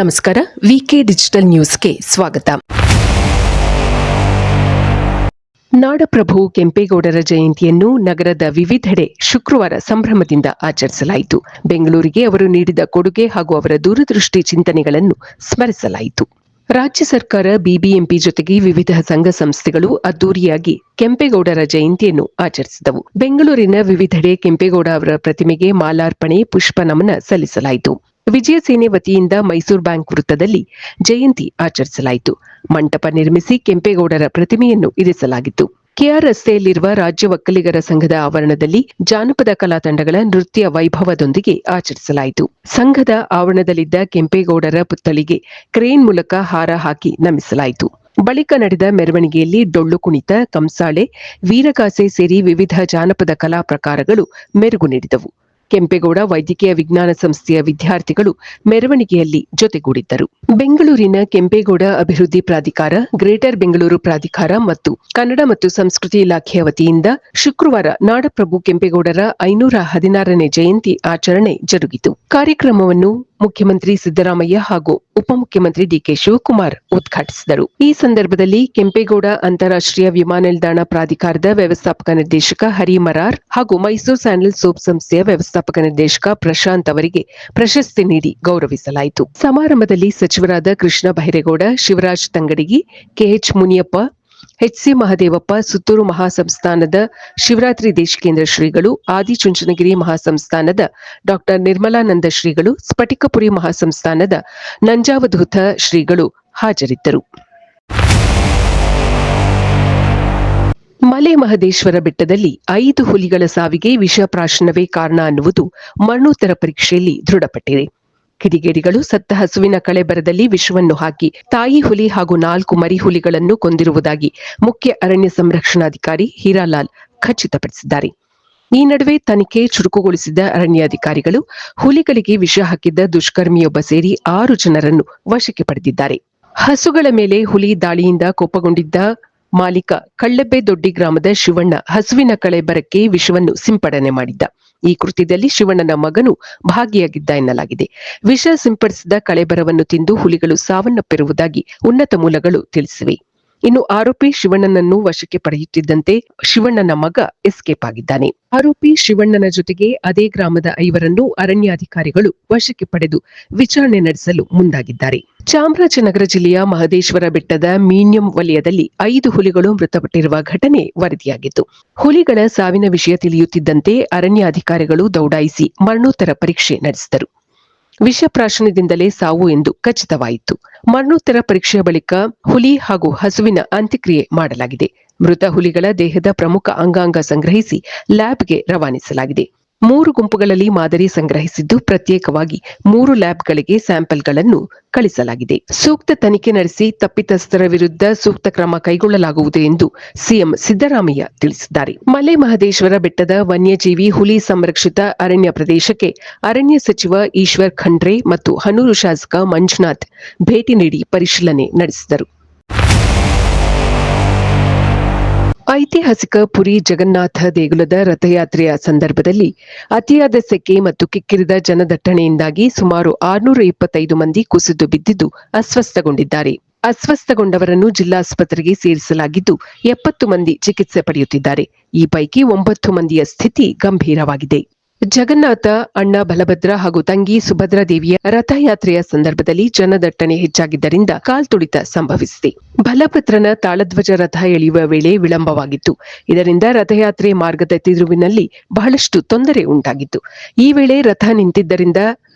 ನಮಸ್ಕಾರ. ವಿಕೆ ಡಿಜಿಟಲ್ ನ್ಯೂಸ್ಗೆ ಸ್ವಾಗತ. ನಾಡಪ್ರಭು ಕೆಂಪೇಗೌಡರ ಜಯಂತಿಯನ್ನು ನಗರದ ವಿವಿಧೆಡೆ ಶುಕ್ರವಾರ ಸಂಭ್ರಮದಿಂದ ಆಚರಿಸಲಾಯಿತು. ಬೆಂಗಳೂರಿಗೆ ಅವರು ನೀಡಿದ ಕೊಡುಗೆ ಹಾಗೂ ಅವರ ದೂರದೃಷ್ಟಿ ಚಿಂತನೆಗಳನ್ನು ಸ್ಮರಿಸಲಾಯಿತು. ರಾಜ್ಯ ಸರ್ಕಾರ, ಬಿಬಿಎಂಪಿ ಜೊತೆಗೆ ವಿವಿಧ ಸಂಘ ಸಂಸ್ಥೆಗಳು ಅದ್ದೂರಿಯಾಗಿ ಕೆಂಪೇಗೌಡರ ಜಯಂತಿಯನ್ನು ಆಚರಿಸಿದವು. ಬೆಂಗಳೂರಿನ ವಿವಿಧೆಡೆ ಕೆಂಪೇಗೌಡ ಅವರ ಪ್ರತಿಮೆಗೆ ಮಾಲಾರ್ಪಣೆ, ಪುಷ್ಪ ನಮನ ಸಲ್ಲಿಸಲಾಯಿತು. ವಿಜಯ ಸೇನೆ ವತಿಯಿಂದ ಮೈಸೂರು ಬ್ಯಾಂಕ್ ವೃತ್ತದಲ್ಲಿ ಜಯಂತಿ ಆಚರಿಸಲಾಯಿತು. ಮಂಟಪ ನಿರ್ಮಿಸಿ ಕೆಂಪೇಗೌಡರ ಪ್ರತಿಮೆಯನ್ನು ಇರಿಸಲಾಗಿತ್ತು. ಕೆಆರ್ ರಸ್ತೆಯಲ್ಲಿರುವ ರಾಜ್ಯ ಒಕ್ಕಲಿಗರ ಸಂಘದ ಆವರಣದಲ್ಲಿ ಜಾನಪದ ಕಲಾ ತಂಡಗಳ ನೃತ್ಯ ವೈಭವದೊಂದಿಗೆ ಆಚರಿಸಲಾಯಿತು. ಸಂಘದ ಆವರಣದಲ್ಲಿದ್ದ ಕೆಂಪೇಗೌಡರ ಪುತ್ಥಳಿಗೆ ಕ್ರೇನ್ ಮೂಲಕ ಹಾರ ಹಾಕಿ ನಮಿಸಲಾಯಿತು. ಬಳಿಕ ನಡೆದ ಮೆರವಣಿಗೆಯಲ್ಲಿ ಡೊಳ್ಳು ಕುಣಿತ, ಕಂಸಾಳೆ, ವೀರಗಾಸೆ ಸೇರಿ ವಿವಿಧ ಜಾನಪದ ಕಲಾ ಪ್ರಕಾರಗಳು ಮೆರುಗು ನೀಡಿದವು. ಕೆಂಪೇಗೌಡ ವೈದ್ಯಕೀಯ ವಿಜ್ಞಾನ ಸಂಸ್ಥೆಯ ವಿದ್ಯಾರ್ಥಿಗಳು ಮೆರವಣಿಗೆಯಲ್ಲಿ ಜೊತೆಗೂಡಿದ್ದರು. ಬೆಂಗಳೂರಿನ ಕೆಂಪೇಗೌಡ ಅಭಿವೃದ್ಧಿ ಪ್ರಾಧಿಕಾರ, ಗ್ರೇಟರ್ ಬೆಂಗಳೂರು ಪ್ರಾಧಿಕಾರ ಮತ್ತು ಕನ್ನಡ ಮತ್ತು ಸಂಸ್ಕೃತಿ ಇಲಾಖೆಯ ವತಿಯಿಂದ ಶುಕ್ರವಾರ ನಾಡಪ್ರಭು ಕೆಂಪೇಗೌಡರ 516ನೇ ಜಯಂತಿ ಆಚರಣೆ ಜರುಗಿತು. ಕಾರ್ಯಕ್ರಮವನ್ನು ಮುಖ್ಯಮಂತ್ರಿ ಸಿದ್ದರಾಮಯ್ಯ ಹಾಗೂ ಉಪಮುಖ್ಯಮಂತ್ರಿ ಡಿಕೆ ಶಿವಕುಮಾರ್ ಉದ್ಘಾಟಿಸಿದರು. ಈ ಸಂದರ್ಭದಲ್ಲಿ ಕೆಂಪೇಗೌಡ ಅಂತಾರಾಷ್ಟ್ರೀಯ ವಿಮಾನ ನಿಲ್ದಾಣ ಪ್ರಾಧಿಕಾರದ ವ್ಯವಸ್ಥಾಪಕ ನಿರ್ದೇಶಕ ಹರಿ ಮರಾರ್ ಹಾಗೂ ಮೈಸೂರು ಸ್ಯಾಂಡಲ್ ಸೋಪ್ ಸಂಸ್ಥೆಯ ವ್ಯವಸ್ಥಾಪಕ ನಿರ್ದೇಶಕ ಪ್ರಶಾಂತ್ ಅವರಿಗೆ ಪ್ರಶಸ್ತಿ ನೀಡಿ ಗೌರವಿಸಲಾಯಿತು. ಸಮಾರಂಭದಲ್ಲಿ ಸಚಿವರಾದ ಕೃಷ್ಣ ಬೈರೇಗೌಡ, ಶಿವರಾಜ್ ತಂಗಡಗಿ, ಕೆಎಚ್ ಮುನಿಯಪ್ಪ, ಎಚ್ಸಿ ಮಹದೇವಪ್ಪ, ಸುತ್ತೂರು ಮಹಾಸಂಸ್ಥಾನದ ಶಿವರಾತ್ರಿ ದೇಶಿಕೇಂದ್ರ ಶ್ರೀಗಳು, ಆದಿಚುಂಚನಗಿರಿ ಮಹಾಸಂಸ್ಥಾನದ ಡಾ ನಿರ್ಮಲಾನಂದ ಶ್ರೀಗಳು, ಸ್ಫಟಿಕಪುರಿ ಮಹಾಸಂಸ್ಥಾನದ ನಂಜಾವಧೂತ ಶ್ರೀಗಳು ಹಾಜರಿದ್ದರು. ಮಲೆ ಮಹದೇಶ್ವರ ಬೆಟ್ಟದಲ್ಲಿ 5 ಹುಲಿಗಳ ಸಾವಿಗೆ ವಿಷಪ್ರಾಶನವೇ ಕಾರಣ ಅನ್ನುವುದು ಮರಣೋತ್ತರ ಪರೀಕ್ಷೆಯಲ್ಲಿ ದೃಢಪಟ್ಟಿದೆ. ಕಿಡಿಗೇಡಿಗಳು ಸತ್ತ ಹಸುವಿನ ಕಳೆಬರದಲ್ಲಿ ವಿಷವನ್ನು ಹಾಕಿ ತಾಯಿ ಹುಲಿ ಹಾಗೂ 4 ಮರಿ ಹುಲಿಗಳನ್ನು ಕೊಂದಿರುವುದಾಗಿ ಮುಖ್ಯ ಅರಣ್ಯ ಸಂರಕ್ಷಣಾಧಿಕಾರಿ ಹೀರಾಲಾಲ್ ಖಚಿತಪಡಿಸಿದ್ದಾರೆ. ಈ ನಡುವೆ ತನಿಖೆ ಚುರುಕುಗೊಳಿಸಿದ ಅರಣ್ಯಾಧಿಕಾರಿಗಳು ಹುಲಿಗಳಿಗೆ ವಿಷ ಹಾಕಿದ್ದ ದುಷ್ಕರ್ಮಿಯೊಬ್ಬ ಸೇರಿ 6 ಜನರನ್ನು ವಶಕ್ಕೆ ಪಡೆದಿದ್ದಾರೆ. ಹಸುಗಳ ಮೇಲೆ ಹುಲಿ ದಾಳಿಯಿಂದ ಕೋಪಗೊಂಡಿದ್ದ ಮಾಲೀಕ ಕಳ್ಳೆಬ್ಬೆ ದೊಡ್ಡಿ ಗ್ರಾಮದ ಶಿವಣ್ಣ ಹಸುವಿನ ಕಳೆಬರಕ್ಕೆ ವಿಷವನ್ನು ಸಿಂಪಡಣೆ ಮಾಡಿದ್ದ. ಈ ಕೃತ್ಯದಲ್ಲಿ ಶಿವಣ್ಣನ ಮಗನು ಭಾಗಿಯಾಗಿದ್ದ ಎನ್ನಲಾಗಿದೆ. ವಿಷ ಸಿಂಪಡಿಸಿದ ಕಳೆಬರವನ್ನು ತಿಂದು ಹುಲಿಗಳು ಸಾವನ್ನಪ್ಪಿರುವುದಾಗಿ ಉನ್ನತ ಮೂಲಗಳು ತಿಳಿಸಿವೆ. ಇನ್ನು ಆರೋಪಿ ಶಿವಣ್ಣನನ್ನು ವಶಕ್ಕೆ ಪಡೆಯುತ್ತಿದ್ದಂತೆ ಶಿವಣ್ಣನ ಮಗ ಎಸ್ಕೇಪ್ ಆಗಿದ್ದಾನೆ. ಆರೋಪಿ ಶಿವಣ್ಣನ ಜೊತೆಗೆ ಅದೇ ಗ್ರಾಮದ 5ರನ್ನು ಅರಣ್ಯಾಧಿಕಾರಿಗಳು ವಶಕ್ಕೆ ಪಡೆದು ವಿಚಾರಣೆ ನಡೆಸಲು ಮುಂದಾಗಿದ್ದಾರೆ. ಚಾಮರಾಜನಗರ ಜಿಲ್ಲೆಯ ಮಹದೇಶ್ವರ ಬೆಟ್ಟದ ಮೀನ್ಯಂ ವಲಯದಲ್ಲಿ 5 ಹುಲಿಗಳು ಮೃತಪಟ್ಟಿರುವ ಘಟನೆ ವರದಿಯಾಗಿತ್ತು. ಹುಲಿಗಳ ಸಾವಿನ ವಿಷಯ ತಿಳಿಯುತ್ತಿದ್ದಂತೆ ಅರಣ್ಯಾಧಿಕಾರಿಗಳು ದೌಡಾಯಿಸಿ ಮರಣೋತ್ತರ ಪರೀಕ್ಷೆ ನಡೆಸಿದರು. ವಿಷಪ್ರಾಶನದಿಂದಲೇ ಸಾವು ಎಂದು ಖಚಿತವಾಯಿತು. ಮರಣೋತ್ತರ ಪರೀಕ್ಷೆಯ ಬಳಿಕ ಹುಲಿ ಹಾಗೂ ಹಸುವಿನ ಅಂತ್ಯಕ್ರಿಯೆ ಮಾಡಲಾಗಿದೆ. ಮೃತ ಹುಲಿಗಳ ದೇಹದ ಪ್ರಮುಖ ಅಂಗಾಂಗ ಸಂಗ್ರಹಿಸಿ ಲ್ಯಾಬ್ಗೆ ರವಾನಿಸಲಾಗಿದೆ. 3 ಗುಂಪುಗಳಲ್ಲಿ ಮಾದರಿ ಸಂಗ್ರಹಿಸಿದ್ದು ಪ್ರತ್ಯೇಕವಾಗಿ 3 ಲ್ಯಾಬ್ಗಳಿಗೆ ಸ್ಯಾಂಪಲ್ಗಳನ್ನು ಕಳಿಸಲಾಗಿದೆ. ಸೂಕ್ತ ತನಿಖೆ ನಡೆಸಿ ತಪ್ಪಿತಸ್ಥರ ವಿರುದ್ಧ ಸೂಕ್ತ ಕ್ರಮ ಕೈಗೊಳ್ಳಲಾಗುವುದು ಎಂದು ಸಿಎಂ ಸಿದ್ದರಾಮಯ್ಯ ತಿಳಿಸಿದ್ದಾರೆ. ಮಲೆ ಮಹದೇಶ್ವರ ಬೆಟ್ಟದ ವನ್ಯಜೀವಿ ಹುಲಿ ಸಂರಕ್ಷಿತ ಅರಣ್ಯ ಪ್ರದೇಶಕ್ಕೆ ಅರಣ್ಯ ಸಚಿವ ಈಶ್ವರ್ ಖಂಡ್ರೆ ಮತ್ತು ಹನೂರು ಶಾಸಕ ಮಂಜುನಾಥ್ ಭೇಟಿ ನೀಡಿ ಪರಿಶೀಲನೆ ನಡೆಸಿದರು. ಐತಿಹಾಸಿಕ ಪುರಿ ಜಗನ್ನಾಥ ದೇಗುಲದ ರಥಯಾತ್ರೆಯ ಸಂದರ್ಭದಲ್ಲಿ ಅತಿಯಾದ ಸೆಕೆ ಮತ್ತು ಕಿಕ್ಕಿರಿದ ಜನದಟ್ಟಣೆಯಿಂದಾಗಿ ಸುಮಾರು 625 ಮಂದಿ ಕುಸಿದು ಬಿದ್ದಿದ್ದು ಅಸ್ವಸ್ಥಗೊಂಡಿದ್ದಾರೆ. ಅಸ್ವಸ್ಥಗೊಂಡವರನ್ನು ಜಿಲ್ಲಾಸ್ಪತ್ರೆಗೆ ಸೇರಿಸಲಾಗಿದ್ದು 70 ಮಂದಿ ಚಿಕಿತ್ಸೆ ಪಡೆಯುತ್ತಿದ್ದಾರೆ. ಈ ಪೈಕಿ 9 ಮಂದಿಯ ಸ್ಥಿತಿ ಗಂಭೀರವಾಗಿದೆ. ಜಗನ್ನಾಥ, ಅಣ್ಣ ಬಲಭದ್ರ ಹಾಗೂ ತಂಗಿ ಸುಭದ್ರಾ ದೇವಿಯ ರಥಯಾತ್ರೆಯ ಸಂದರ್ಭದಲ್ಲಿ ಜನದಟ್ಟಣೆ ಹೆಚ್ಚಾಗಿದ್ದರಿಂದ ಕಾಲ್ತುಳಿತ ಸಂಭವಿಸಿದೆ. ಬಲಭದ್ರನ ತಾಳಧ್ವಜ ರಥ ಎಳೆಯುವ ವೇಳೆ ವಿಳಂಬವಾಗಿತ್ತು. ಇದರಿಂದ ರಥಯಾತ್ರೆ ಮಾರ್ಗದ ತಿರುವಿನಲ್ಲಿ ಬಹಳಷ್ಟು ತೊಂದರೆ ಉಂಟಾಗಿತ್ತು. ಈ ವೇಳೆ ರಥ ನಿಂತಿದ್ದರಿಂದ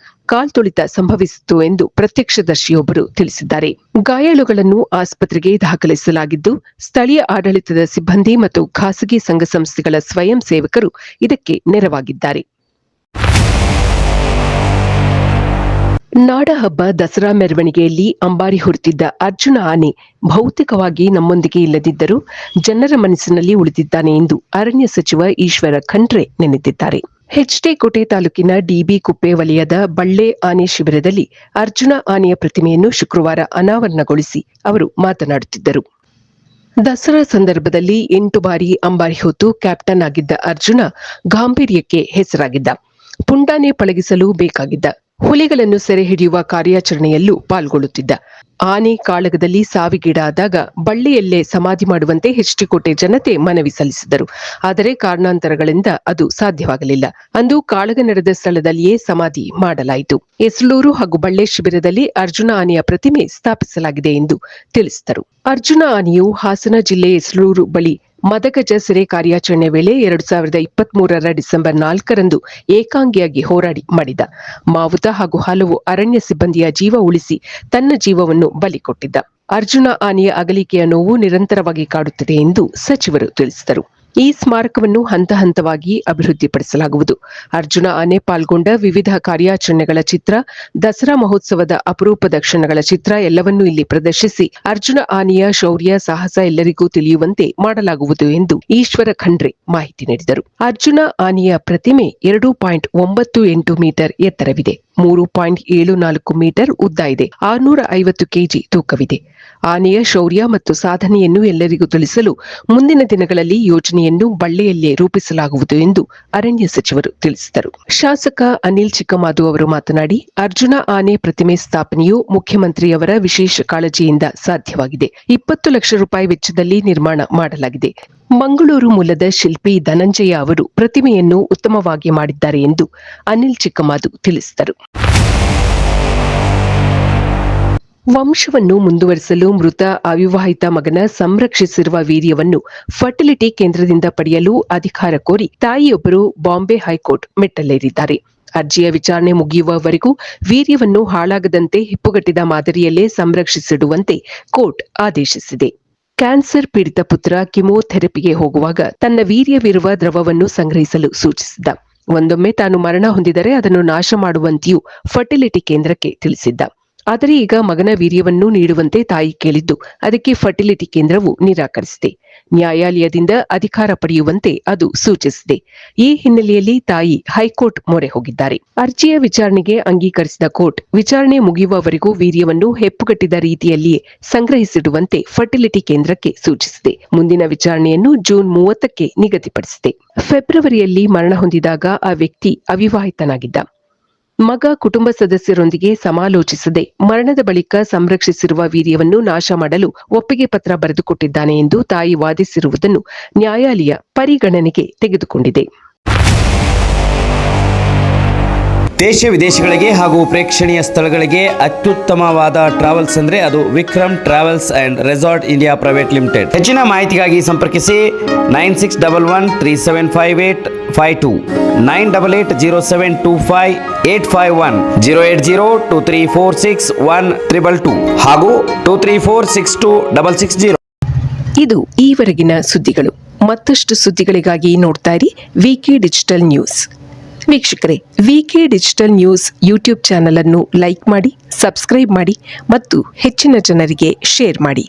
ಕಾಲ್ತುಳಿತ ಸಂಭವಿಸಿತು ಎಂದು ಪ್ರತ್ಯಕ್ಷದರ್ಶಿಯೊಬ್ಬರು ತಿಳಿಸಿದ್ದಾರೆ. ಗಾಯಾಳುಗಳನ್ನು ಆಸ್ಪತ್ರೆಗೆ ದಾಖಲಿಸಲಾಗಿದ್ದು, ಸ್ಥಳೀಯ ಆಡಳಿತದ ಸಿಬ್ಬಂದಿ ಮತ್ತು ಖಾಸಗಿ ಸಂಘ ಸಂಸ್ಥೆಗಳ ಸ್ವಯಂ ಸೇವಕರು ಇದಕ್ಕೆ ನೆರವಾಗಿದ್ದಾರೆ. ನಾಡಹಬ್ಬ ದಸರಾ ಮೆರವಣಿಗೆಯಲ್ಲಿ ಅಂಬಾರಿ ಹೊರತಿದ್ದ ಅರ್ಜುನ ಆನೆ ಭೌತಿಕವಾಗಿ ನಮ್ಮೊಂದಿಗೆ ಇಲ್ಲದಿದ್ದರೂ ಜನರ ಮನಸ್ಸಿನಲ್ಲಿ ಉಳಿದಿದ್ದಾನೆ ಎಂದು ಅರಣ್ಯ ಸಚಿವ ಈಶ್ವರ ಖಂಡ್ರೆ ನೆನೆದಿದ್ದಾರೆ. ಹೆಚ್ಡಿಕೋಟೆ ತಾಲೂಕಿನ ಡಿಬಿ ಕುಪ್ಪೆ ವಲಯದ ಬಳ್ಳೆ ಆನೆ ಶಿಬಿರದಲ್ಲಿ ಅರ್ಜುನ ಆನೆಯ ಪ್ರತಿಮೆಯನ್ನು ಶುಕ್ರವಾರ ಅನಾವರಣಗೊಳಿಸಿ ಅವರು ಮಾತನಾಡುತ್ತಿದ್ದರು. ದಸರಾ ಸಂದರ್ಭದಲ್ಲಿ 8 ಬಾರಿ ಅಂಬಾರಿ ಹೊತ್ತು ಕ್ಯಾಪ್ಟನ್ ಆಗಿದ್ದ ಅರ್ಜುನ ಗಾಂಭೀರ್ಯಕ್ಕೆ ಹೆಸರಾಗಿದ್ದ. ಪುಂಡಾನೆ ಪಳಗಿಸಲು ಬೇಕಾಗಿದ್ದ. ಹುಲಿಗಳನ್ನು ಸೆರೆ ಹಿಡಿಯುವ ಕಾರ್ಯಾಚರಣೆಯಲ್ಲೂ ಪಾಲ್ಗೊಳ್ಳುತ್ತಿದ್ದ. ಆನೆ ಕಾಳಗದಲ್ಲಿ ಸಾವಿಗೀಡಾದಾಗ ಬಳ್ಳಿಯಲ್ಲೇ ಸಮಾಧಿ ಮಾಡುವಂತೆ ಹೆಚ್ಡಿಕೋಟೆ ಜನತೆ ಮನವಿ ಸಲ್ಲಿಸಿದರು. ಆದರೆ ಕಾರಣಾಂತರಗಳಿಂದ ಅದು ಸಾಧ್ಯವಾಗಲಿಲ್ಲ. ಅಂದು ಕಾಳಗ ನಡೆದ ಸ್ಥಳದಲ್ಲಿಯೇ ಸಮಾಧಿ ಮಾಡಲಾಯಿತು. ಎಸ್ಲೂರು ಹಾಗೂ ಬಳ್ಳೆ ಶಿಬಿರದಲ್ಲಿ ಅರ್ಜುನ ಆನೆಯ ಪ್ರತಿಮೆ ಸ್ಥಾಪಿಸಲಾಗಿದೆ ಎಂದು ತಿಳಿಸಿದರು. ಅರ್ಜುನ ಆನೆಯು ಹಾಸನ ಜಿಲ್ಲೆ ಎಸ್ಲೂರು ಬಳಿ ಮದಗಜ ಸೆರೆ ಕಾರ್ಯಾಚರಣೆ ವೇಳೆ 2023ರ ಡಿಸೆಂಬರ್ 4ರಂದು ಏಕಾಂಗಿಯಾಗಿ ಹೋರಾಡಿ ಮಾಡಿದ. ಮಾವುತ ಹಾಗೂ ಹಲವು ಅರಣ್ಯ ಸಿಬ್ಬಂದಿಯ ಜೀವ ಉಳಿಸಿ ತನ್ನ ಜೀವವನ್ನು ಬಲಿ ಕೊಟ್ಟಿದ್ದ. ಅರ್ಜುನ ಆನೆಯ ಅಗಲಿಕೆಯ ನೋವು ನಿರಂತರವಾಗಿ ಕಾಡುತ್ತಿದೆ ಎಂದು ಸಚಿವರು ತಿಳಿಸಿದರು. ಈ ಸ್ಮಾರಕವನ್ನು ಹಂತ ಹಂತವಾಗಿ ಅಭಿವೃದ್ಧಿಪಡಿಸಲಾಗುವುದು. ಅರ್ಜುನ ಆನೆ ಪಾಲ್ಗೊಂಡ ವಿವಿಧ ಕಾರ್ಯಾಚರಣೆಗಳ ಚಿತ್ರ, ದಸರಾ ಮಹೋತ್ಸವದ ಅಪರೂಪದ ಕ್ಷಣಗಳ ಚಿತ್ರ ಎಲ್ಲವನ್ನೂ ಇಲ್ಲಿ ಪ್ರದರ್ಶಿಸಿ ಅರ್ಜುನ ಆನೆಯ ಶೌರ್ಯ ಸಾಹಸ ಎಲ್ಲರಿಗೂ ತಿಳಿಯುವಂತೆ ಮಾಡಲಾಗುವುದು ಎಂದು ಈಶ್ವರ ಖಂಡ್ರೆ ಮಾಹಿತಿ ನೀಡಿದರು. ಅರ್ಜುನ ಆನೆಯ ಪ್ರತಿಮೆ 2.98 ಮೀಟರ್ ಎತ್ತರವಿದೆ, 3.74 ಮೀಟರ್ ಉದ್ದ ಇದೆ, 650 ಕೆಜಿ ತೂಕವಿದೆ. ಆನೆಯ ಶೌರ್ಯ ಮತ್ತು ಸಾಧನೆಯನ್ನು ಎಲ್ಲರಿಗೂ ತಿಳಿಸಲು ಮುಂದಿನ ದಿನಗಳಲ್ಲಿ ಯೋಜನೆಯನ್ನು ಬಳ್ಳಿಯಲ್ಲೇ ರೂಪಿಸಲಾಗುವುದು ಎಂದು ಅರಣ್ಯ ಸಚಿವರು ತಿಳಿಸಿದರು. ಶಾಸಕ ಅನಿಲ್ ಚಿಕ್ಕಮಾದು ಅವರು ಮಾತನಾಡಿ, ಅರ್ಜುನ ಆನೆ ಪ್ರತಿಮೆ ಸ್ಥಾಪನೆಯು ಮುಖ್ಯಮಂತ್ರಿಯವರ ವಿಶೇಷ ಕಾಳಜಿಯಿಂದ ಸಾಧ್ಯವಾಗಿದೆ. 20 ಲಕ್ಷ ರೂಪಾಯಿ ವೆಚ್ಚದಲ್ಲಿ ನಿರ್ಮಾಣ ಮಾಡಲಾಗಿದೆ. ಮಂಗಳೂರು ಮೂಲದ ಶಿಲ್ಪಿ ಧನಂಜಯ ಅವರು ಪ್ರತಿಮೆಯನ್ನು ಉತ್ತಮವಾಗಿ ಮಾಡಿದ್ದಾರೆ ಎಂದು ಅನಿಲ್ ಚಿಕ್ಕಮಾದು ತಿಳಿಸಿದರು. ವಂಶವನ್ನು ಮುಂದುವರಿಸಲು ಮೃತ ಅವಿವಾಹಿತ ಮಗನ ಸಂರಕ್ಷಿಸಿರುವ ವೀರ್ಯವನ್ನು ಫರ್ಟಿಲಿಟಿ ಕೇಂದ್ರದಿಂದ ಪಡೆಯಲು ಅಧಿಕಾರ ಕೋರಿ ತಾಯಿಯೊಬ್ಬರು ಬಾಂಬೆ ಹೈಕೋರ್ಟ್ ಮೆಟ್ಟಲೇರಿದ್ದಾರೆ. ಅರ್ಜಿಯ ವಿಚಾರಣೆ ಮುಗಿಯುವವರೆಗೂ ವೀರ್ಯವನ್ನು ಹಾಳಾಗದಂತೆ ಹಿಪ್ಪುಗಟ್ಟಿದ ಮಾದರಿಯಲ್ಲೇ ಸಂರಕ್ಷಿಸಿಡುವಂತೆ ಕೋರ್ಟ್ ಆದೇಶಿಸಿದೆ. ಕ್ಯಾನ್ಸರ್ ಪೀಡಿತ ಪುತ್ರ ಕಿಮೋಥೆರಪಿಗೆ ಹೋಗುವಾಗ ತನ್ನ ವೀರ್ಯವಿರುವ ದ್ರವವನ್ನು ಸಂಗ್ರಹಿಸಲು ಸೂಚಿಸಿದ್ದ. ಒಂದೊಮ್ಮೆ ತಾನು ಮರಣ ಹೊಂದಿದರೆ ಅದನ್ನು ನಾಶ ಮಾಡುವಂತೆಯೂ ಫರ್ಟಿಲಿಟಿ ಕೇಂದ್ರಕ್ಕೆ ತಿಳಿಸಿದ್ದ. ಆದರೆ ಈಗ ಮಗನ ವೀರ್ಯವನ್ನು ನೀಡುವಂತೆ ತಾಯಿ ಕೇಳಿದ್ದು ಅದಕ್ಕೆ ಫರ್ಟಿಲಿಟಿ ಕೇಂದ್ರವು ನಿರಾಕರಿಸಿದೆ. ನ್ಯಾಯಾಲಯದಿಂದ ಅಧಿಕಾರ ಪಡೆಯುವಂತೆ ಅದು ಸೂಚಿಸಿದೆ. ಈ ಹಿನ್ನೆಲೆಯಲ್ಲಿ ತಾಯಿ ಹೈಕೋರ್ಟ್ ಮೊರೆ ಹೋಗಿದ್ದಾರೆ. ಅರ್ಜಿಯ ವಿಚಾರಣೆಗೆ ಅಂಗೀಕರಿಸಿದ ಕೋರ್ಟ್ ವಿಚಾರಣೆ ಮುಗಿಯುವವರೆಗೂ ವೀರ್ಯವನ್ನು ಹೆಪ್ಪುಗಟ್ಟಿದ ರೀತಿಯಲ್ಲಿಯೇ ಸಂಗ್ರಹಿಸಿಡುವಂತೆ ಫರ್ಟಿಲಿಟಿ ಕೇಂದ್ರಕ್ಕೆ ಸೂಚಿಸಿದೆ. ಮುಂದಿನ ವಿಚಾರಣೆಯನ್ನು ಜೂನ್ 30ಕ್ಕೆ ನಿಗದಿಪಡಿಸಿದೆ. ಫೆಬ್ರವರಿಯಲ್ಲಿ ಮರಣ ಹೊಂದಿದಾಗ ಆ ವ್ಯಕ್ತಿ ಅವಿವಾಹಿತನಾಗಿದ್ದ. ಮಗ ಕುಟುಂಬ ಸದಸ್ಯರೊಂದಿಗೆ ಸಮಾಲೋಚಿಸದೆ ಮರಣದ ಬಳಿಕ ಸಂರಕ್ಷಿಸಿರುವ ವೀರ್ಯವನ್ನು ನಾಶ ಮಾಡಲು ಒಪ್ಪಿಗೆ ಪತ್ರ ಬರೆದುಕೊಟ್ಟಿದ್ದಾನೆ ಎಂದು ತಾಯಿ ವಾದಿಸಿರುವುದನ್ನು ನ್ಯಾಯಾಲಯ ಪರಿಗಣನೆಗೆ ತೆಗೆದುಕೊಂಡಿದೆ. ದೇಶ ವಿದೇಶಗಳಿಗೆ ಹಾಗೂ ಪ್ರೇಕ್ಷಣೀಯ ಸ್ಥಳಗಳಿಗೆ ಅತ್ಯುತ್ತಮವಾದ ಟ್ರಾವೆಲ್ಸ್ ಅಂದರೆ ಅದು Vikram travels and resort India private limited. ಹೆಚ್ಚಿನ ಮಾಹಿತಿಗಾಗಿ ಸಂಪರ್ಕಿಸಿ 9611375852, 9880725851, 08023461222 ಹಾಗೂ 23462660. ಇದು ಈವರೆಗಿನ ಸುದ್ದಿಗಳು. ಮತ್ತಷ್ಟು ಸುದ್ದಿಗಳಿಗಾಗಿ ನೋಡ್ತಾ ಇರಿ ವಿಕೆ ಡಿಜಿಟಲ್ ನ್ಯೂಸ್. ವೀಕ್ಷಕರೇ, ವಿಕೆ ಡಿಜಿಟಲ್ ನ್ಯೂಸ್ ಯೂಟ್ಯೂಬ್ ಚಾನಲ್ ಅನ್ನು ಲೈಕ್ ಮಾಡಿ, ಸಬ್ಸ್ಕ್ರೈಬ್ ಮಾಡಿ ಮತ್ತು ಹೆಚ್ಚಿನ ಜನರಿಗೆ ಶೇರ್ ಮಾಡಿ.